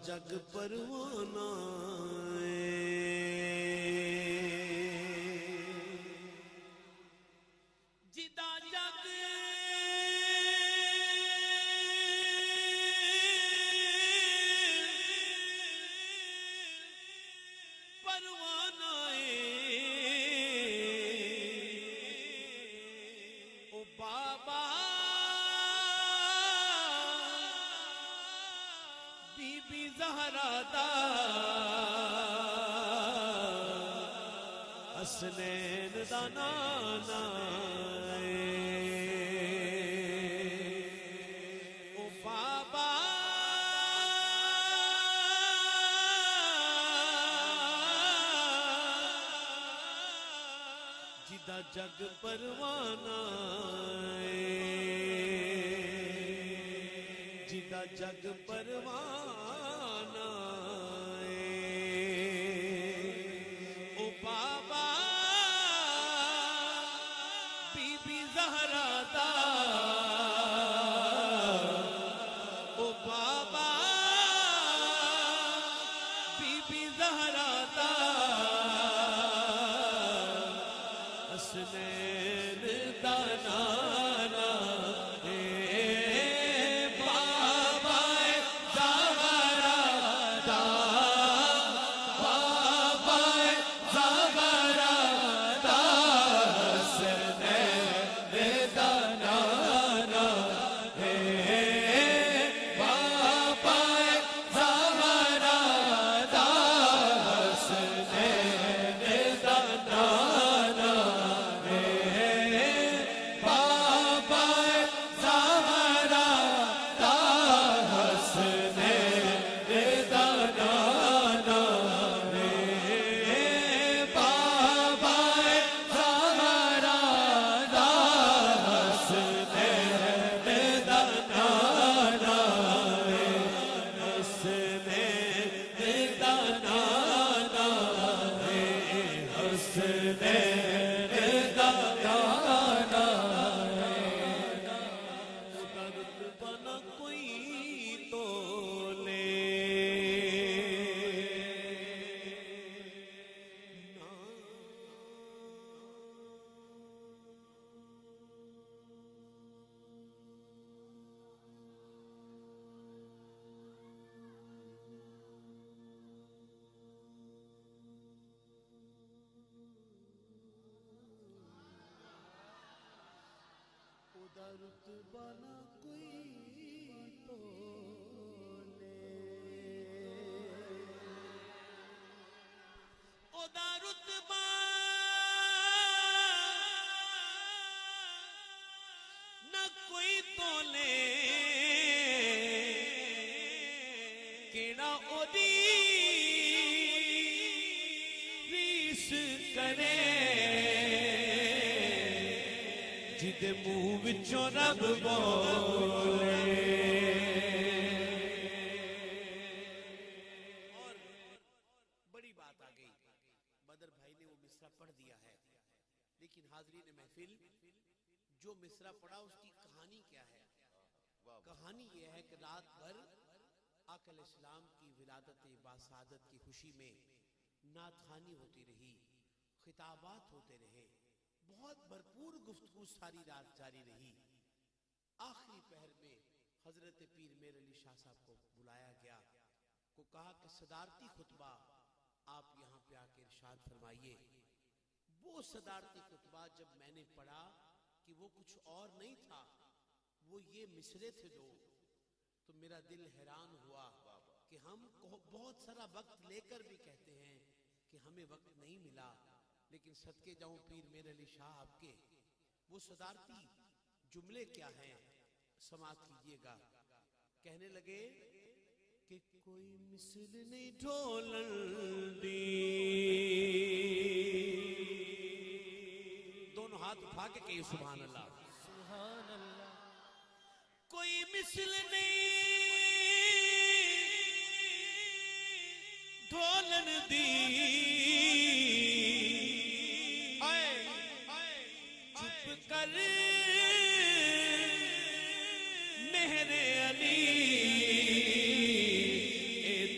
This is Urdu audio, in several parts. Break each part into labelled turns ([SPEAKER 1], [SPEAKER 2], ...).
[SPEAKER 1] جگ پروانہ جدا جگ پروانہ او بابا بی بی زہرا دا حسنین دا نانا او بابا جدا جگ پروانہ جدا جگ پروانہ او بابا بی بی زہرا دا او بابا بی بی زہرا دا حسنین دا نانا رتبہ نہ کوئی تولے اودا رتبہ نہ کوئی تولے کیڑا اودی ریس کرے جدے منہ وچوں رب بولے اور بڑی بات آ گئی بدر بھائی نے وہ مصرع پڑھ دیا ہے لیکن حاضرین محفل جو مصرع پڑھا اس کی کہانی کیا ہے؟ کہانی یہ ہے کہ رات بھر آقا علیہ السلام کی ولادت باسعادت کی خوشی میں نعت خوانی ہوتی رہی، خطابات ہوتے رہے، بہت بھرپور گفتگو ساری رات جاری رہی۔ آخری پہر میں حضرت پیر میر علی شاہ صاحب کو بلایا گیا، کو کہا کہ صدارتی خطبہ آپ یہاں پہ آ کے ارشاد فرمائیے۔ وہ صدارتی خطبہ جب میں نے پڑھا کہ وہ کچھ اور نہیں تھا، وہ یہ مصرے تھے دو، تو میرا دل حیران ہوا کہ ہم بہت سارا وقت لے کر بھی کہتے ہیں کہ ہمیں وقت نہیں ملا، لیکن صدقے جاؤں پیر میر علی شاہ آپ کے وہ صدارتی جملے کیا ہیں، سماعت کیجئے گا۔ کہنے لگے کہ کوئی مثل نہیں ڈھولن دی، دونوں ہاتھ اٹھا کے کہیے سبحان اللہ،
[SPEAKER 2] سبحان اللہ۔
[SPEAKER 1] کوئی مثل نہیں ڈھولن دی، چپ کر مہر علی اے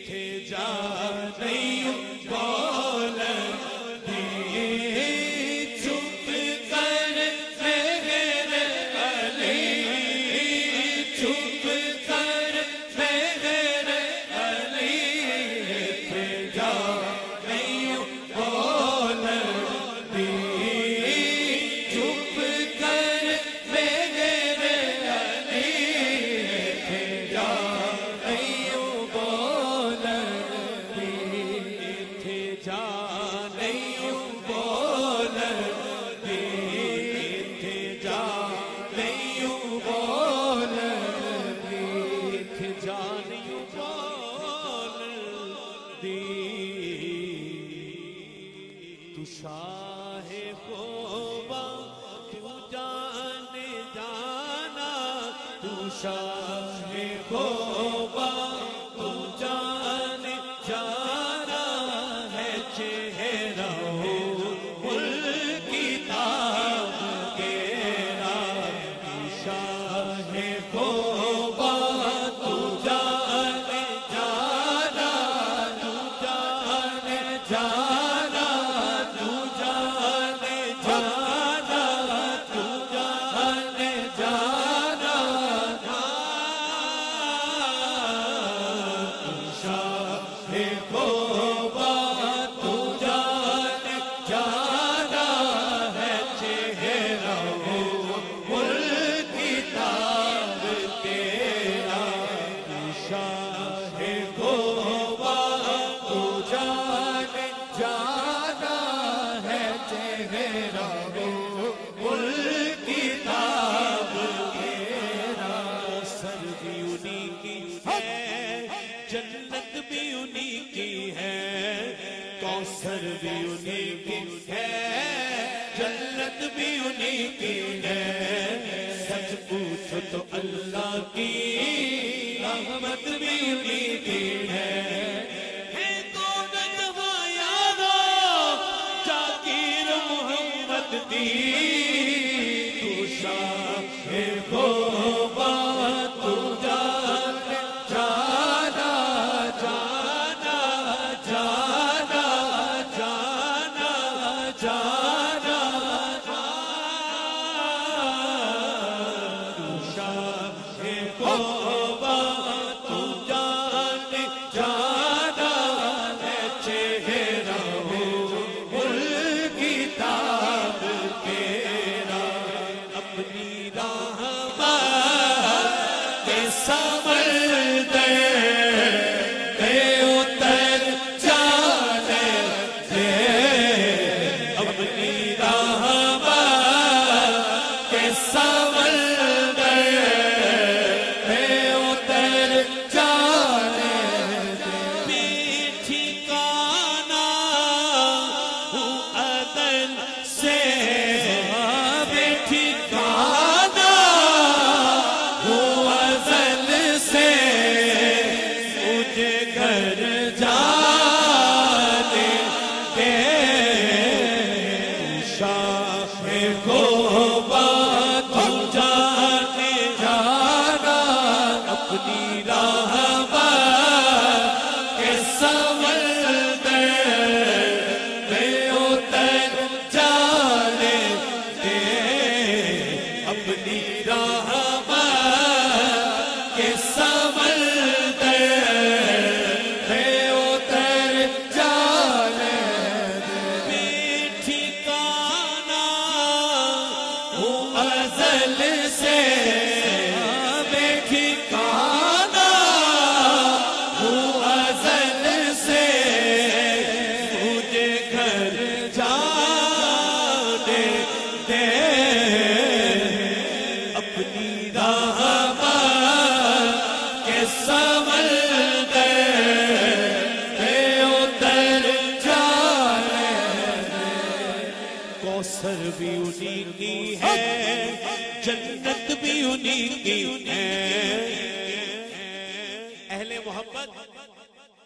[SPEAKER 1] اہل محبت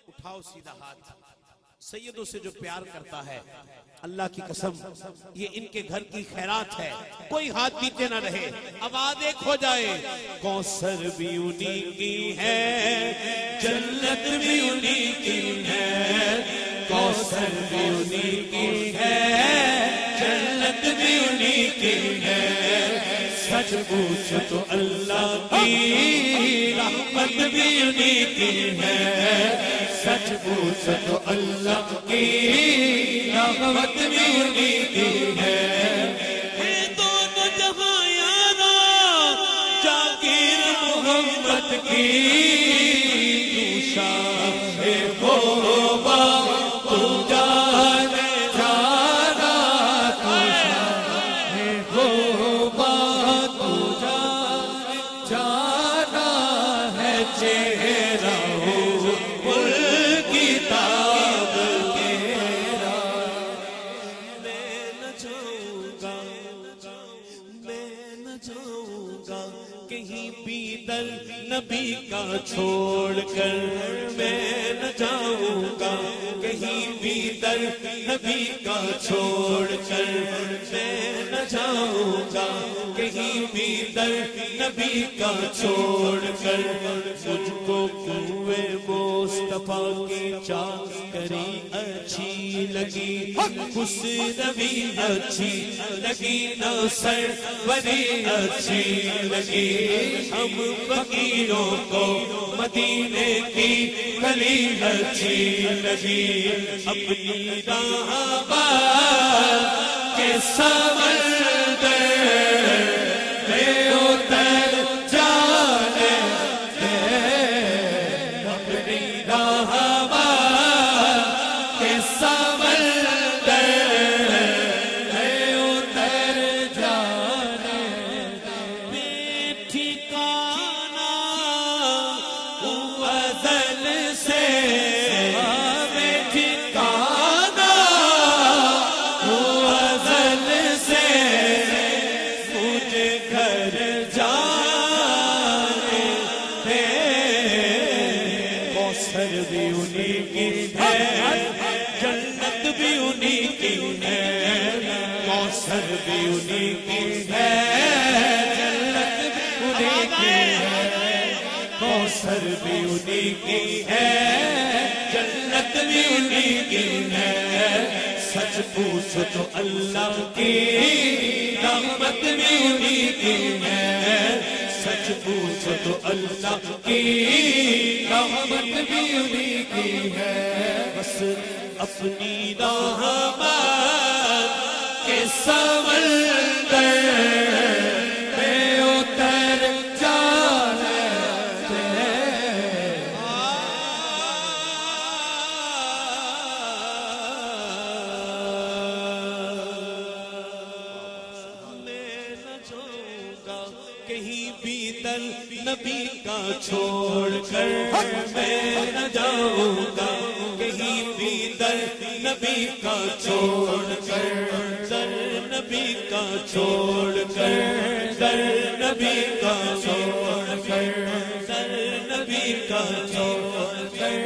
[SPEAKER 1] اٹھاؤ سیدھا ہاتھ، سیدوں سے جو پیار کرتا ہے اللہ کی قسم یہ ان کے گھر کی خیرات ہے، کوئی ہاتھ پیچھے نہ رہے، آواز ایک ہو جائے۔ کوثر بھی انہی کی ہے، جنت بھی انہی کی ہے، کوثر بھی انہی کی ہے، جنت بھی انہی کی ہے، سچ پوچھ تو اللہ کی رحمت بھی انہی کی ہے، سچ پوچھ تو اللہ کی رحمت بھی انہی کی ہے۔ دونوں جہاں یارا جاگیر محمد کی، تو شاہ غوبا تو جانے جانا، تو شاہ غوبا تو جانے جانا ہے، چہرہ نبی کا چھوڑ کر، میں نہ جاؤں گا کہیں بھی در نبی کا چھوڑ کر، میں نہ جاؤں گا کہیں بھی در نبی کا چھوڑ کر، مجھ کو کنویں مصطفیٰ کی چاکری اچھی لگی، خوشروی اچھی لگی، نہ سروری اچھی لگی، ہم فقیروں کو مدینے کی گلی اچھی لگی، اپنی راہبار کے سمندر میں اتر جانے دے، اپنی راہبار کے سمندر میں اتر جانے دے، بے ٹھکانہ ازل سے، بے ٹھکانہ ازل سے، مجھے گھر جانے دے، کوثر بھی انہی کی ہے، جنت بھی انہی کی ہے، کوثر بھی انہی کی ہے، جنت بھی انہی کی ہے، کوثر بھی انہی کی ہے، جنت بھی انہی کی ہے، سچ پوچھو تو اللہ کی رحمت بھی انہی کی ہے، سچ پوچھو تو اللہ کی رحمت بھی انہی کی ہے، بس اپنی رحمت کے سمندر میں اتر جانے دے، میں نہ جاؤں گا کہیں بھی در نبی کا چھوڑ کر، میں نہ جاؤں گا کہیں بھی در نبی کا چھوڑ کر، در نبی کا چھوڑ کر، در نبی کا چھوڑ کر، در نبی کا چھوڑ کر،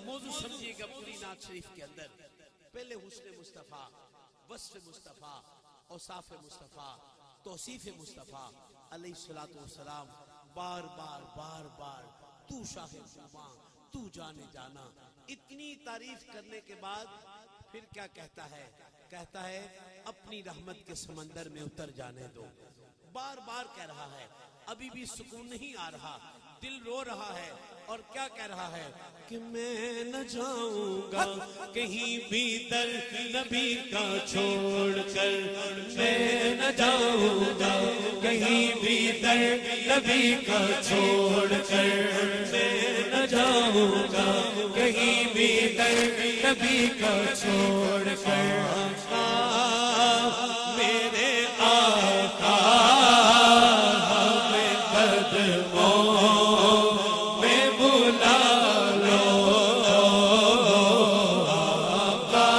[SPEAKER 1] موضوع سمجھیے گا پوری نعت شریف کے اندر، پہلے حسن مصطفیٰ، وصف مصطفیٰ، اوصاف مصطفیٰ، توصیف مصطفیٰ علیہ السلام، بار بار بار بار تو شاہ غوبا تو جانے جانا، اتنی تعریف کرنے کے بعد پھر کیا کہتا ہے؟ کہتا ہے اپنی رحمت کے سمندر میں اتر جانے دو، بار بار کہہ رہا ہے، ابھی بھی سکون نہیں آ رہا، دل رو رہا ہے، اور کیا کہہ رہا ہے کہ میں نہ جاؤں گا کہیں بھی در نبی کا چھوڑ کر، میں نہ جاؤں گا کہیں بھی در نبی کا چھوڑ کر، میں نہ جاؤں گا کہیں بھی در نبی کا چھوڑ کر، میرے آقا ہمیں قدموں میں بلا لو، آقا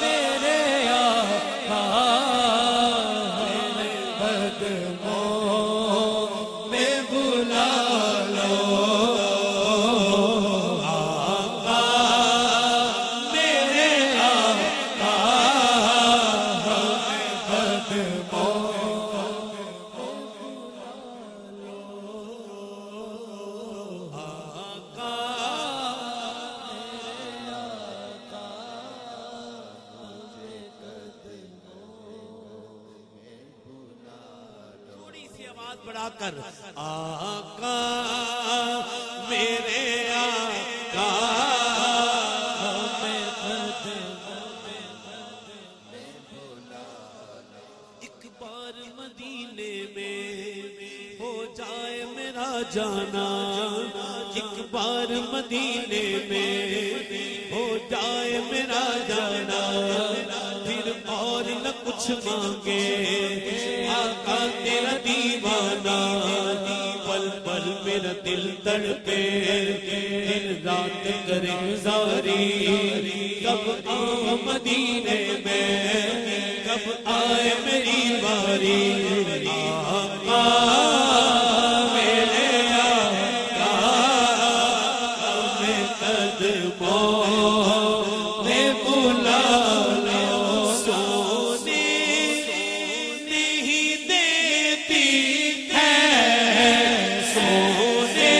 [SPEAKER 1] میرے آقا ہمیں قدموں میں بلا لو، بڑھا کر آقا میرے آقا ایک بار مدینے میں ہو جائے میرا جانا، ایک بار مدینے میں ہو جائے میرا جانا، پھر اور نہ کچھ مانگے آقا تیرا دیوانہ، پل پل میرا دل تڑپے دن رات کرے زاری، کب آؤں مدینے میں کب آئے میری باری، آقا میرے آقا میں قدموں میں بلا لو، سونے نہیں دیتی ہے، سونے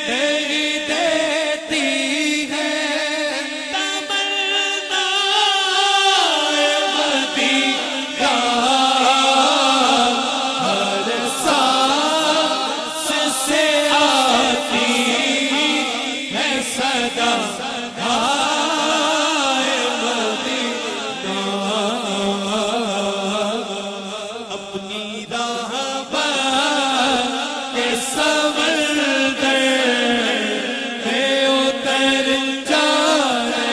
[SPEAKER 1] نہیں دیتی ہے، تمنا مدینہ ہر سانس سے آتی ہے صدا، آئے مدینہ اپنی راہ پر کے سمندر میں اتر جانے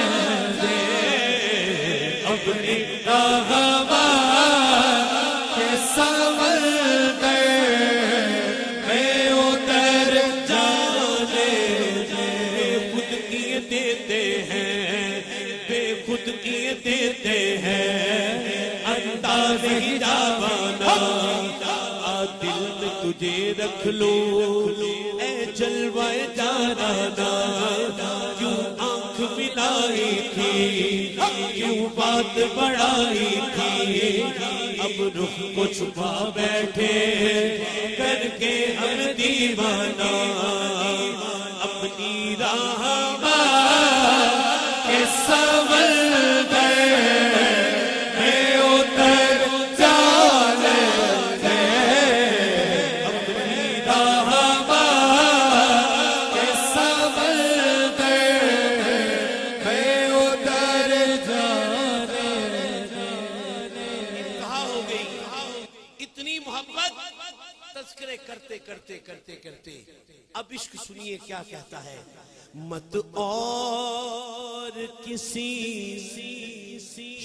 [SPEAKER 1] دے، اپنی راہ پر کے سمندر میں اتر جانے دے، خود کیے دیتے ہیں بے خود کیے دیتے ہیں، انداز ہی جاوانا آ دل میں تجھے رکھ لو اے جلوہ جانانا، کیوں آنکھ ملائی تھی کیوں بات بڑھائی تھی، اب رخ کو چھپا بیٹھے کر کے ہر دیوانہ، اپنی راہ کے سمندر میں اتر جانے دے، اپنی راہ کے سمندر میں اتر جانے دے۔ کہاں ہو گئی اتنی محبت، تذکرے کرتے کرتے کرتے کرتے اب عشق سنیے کیا کہتا ہے، مت اور کسی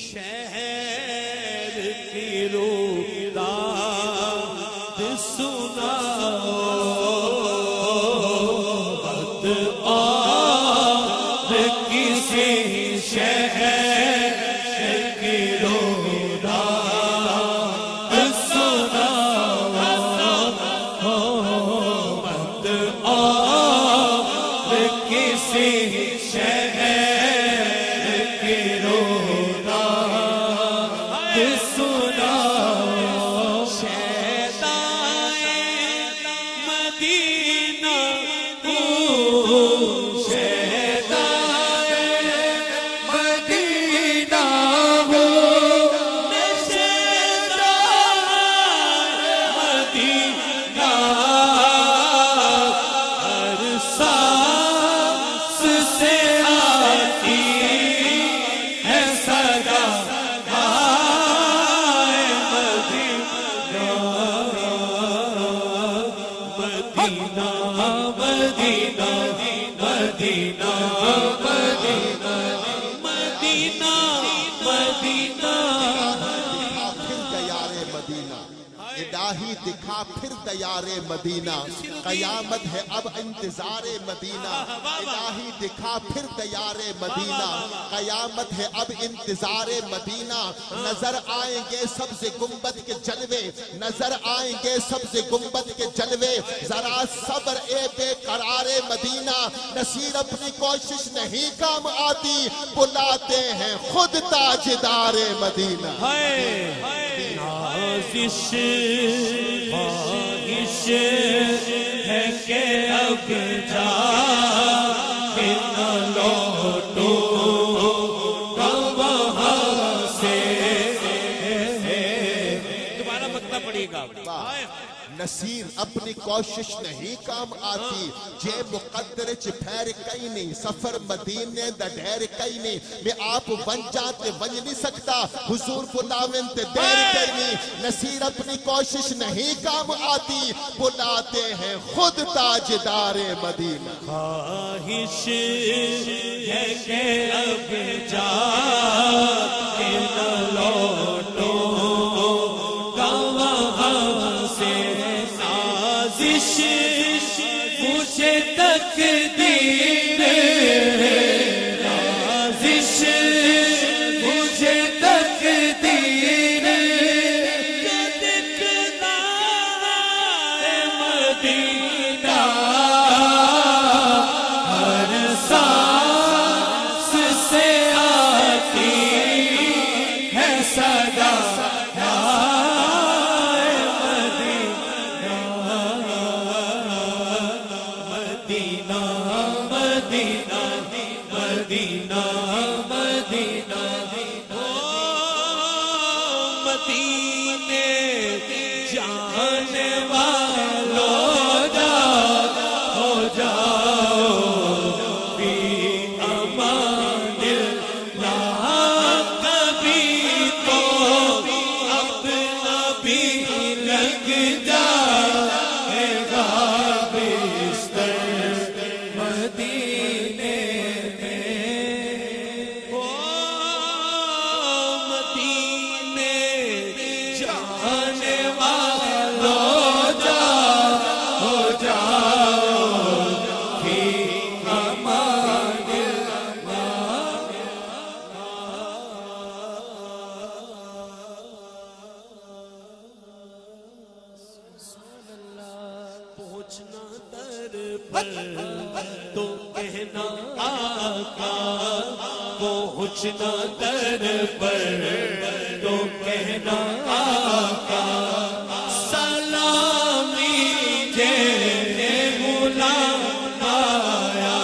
[SPEAKER 1] شہر کی روداد سناؤ، مت اور کسی شہر کی روداد سناؤ، مت اور کسی شہر کی روداد سناؤ، شیدائے مدینہ کو، شیدائے مدینہ ہو، میں شیدائے مدینہ ہر سانس سے آتی ہے صدا، آئے مدینہ مدینہ مدینہ مدینہ مدینہ مدینہ مدینہ،
[SPEAKER 2] پھر دیار مدینہ، الہی دکھا پھر دیار مدینہ، قیامت ہے اب انتظار مدینہ، الہی دکھا پھر دیار مدینہ، قیامت ہے اب انتظار مدینہ، نظر آئیں گے سبز گنبد کے جلوے، نظر آئیں گے سبز گنبد کے جلوے، ذرا صبر اے بے قرار مدینہ، نصیر اپنی کوشش نہیں کام آتی، بلاتے ہیں خود تاجدار مدینہ۔
[SPEAKER 1] نازش خواہش ہے کہ اب جا کے نہ لوٹو وہاں سے، دوبارہ مطلب پڑھیے گا،
[SPEAKER 2] نصیر اپنی کوشش نہیں کام آتی جے مقدر چ پھیر کئی نہیں سفر مدینے دا ڈھیر کئی نہیں میں آپ ون جاتے ون نہیں سکتا حضور بلاویں تے دیر کئی نہیں نصیر اپنی کوشش نہیں کام آتی بلاتے ہیں خود تاجدار مدینہ
[SPEAKER 3] خواہش ہے کہ اب جا کے نہ لوٹو گا وہاں سے سازش مجھے تقدیر سازش مجھے تقدیر کا دکھتا ہے مدینہ ہر سانس سے آتی ہے صدا مدینہ مدینہ مدینہ مدینہ مدینے جانے والوں ہو جاؤ بھی امان اللہ کبھی تو اپنا بھی لگ جائے گا بستر مدینے میں مدینے جانے والوں ہو جاؤ بھی امان پہنچنا در پر تو کہنا آقا پہنچنا در پر تو کہنا آقا سلامی جے غلام آیا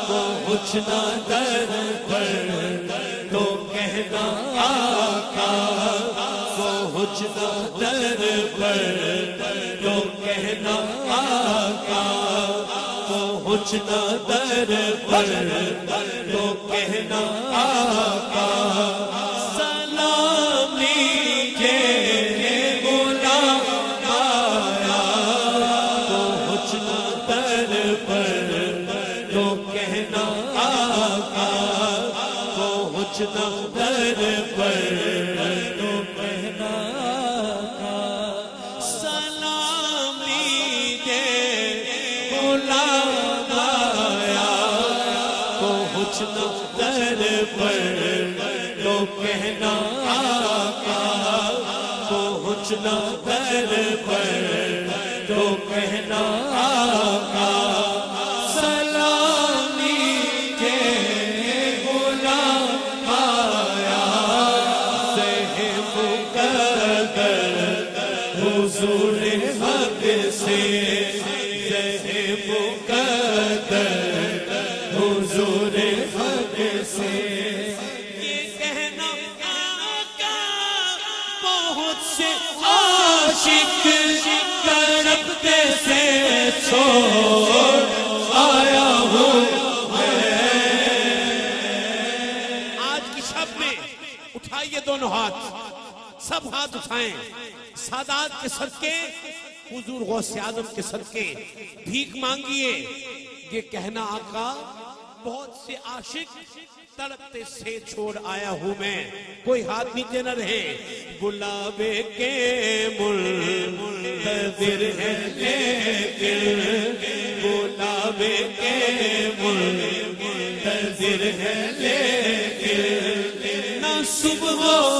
[SPEAKER 3] پہنچنا در پر تو کہنا آقا پہنچنا در پر تو کہنا آقا پہنچنا در پر تو کہنا آقا سلامی کے غلام آیا پہنچنا در پر تو کہنا آقا پہنچنا در پر تو کہنا آقا سلامی کے غلام آیا پہنچنا در پر تو کہنا آقا پہنچنا در پر تو کہنا آقا سلامی کے غلام آیا سہ مقدر حضور حق سے سہ مقدر حضور حق سے یہ کہنا آقا بہت سے عاشق کربتے سے چھوڑ آیا ہوں
[SPEAKER 1] آج کی شب میں اٹھائیے دونوں ہاتھ سب ہاتھ اٹھائیں سادات کے صدقے حضور غوث اعظم کے صدقے بھیک مانگیے یہ کہنا آقا بہت سے عاشق تڑپتے سے چھوڑ آیا ہوں میں کوئی ہاتھ نیچے نہ رہے گلابے کے منتظر ہے لیکن گلابے کے منتظر ہے لیکن نہ صبح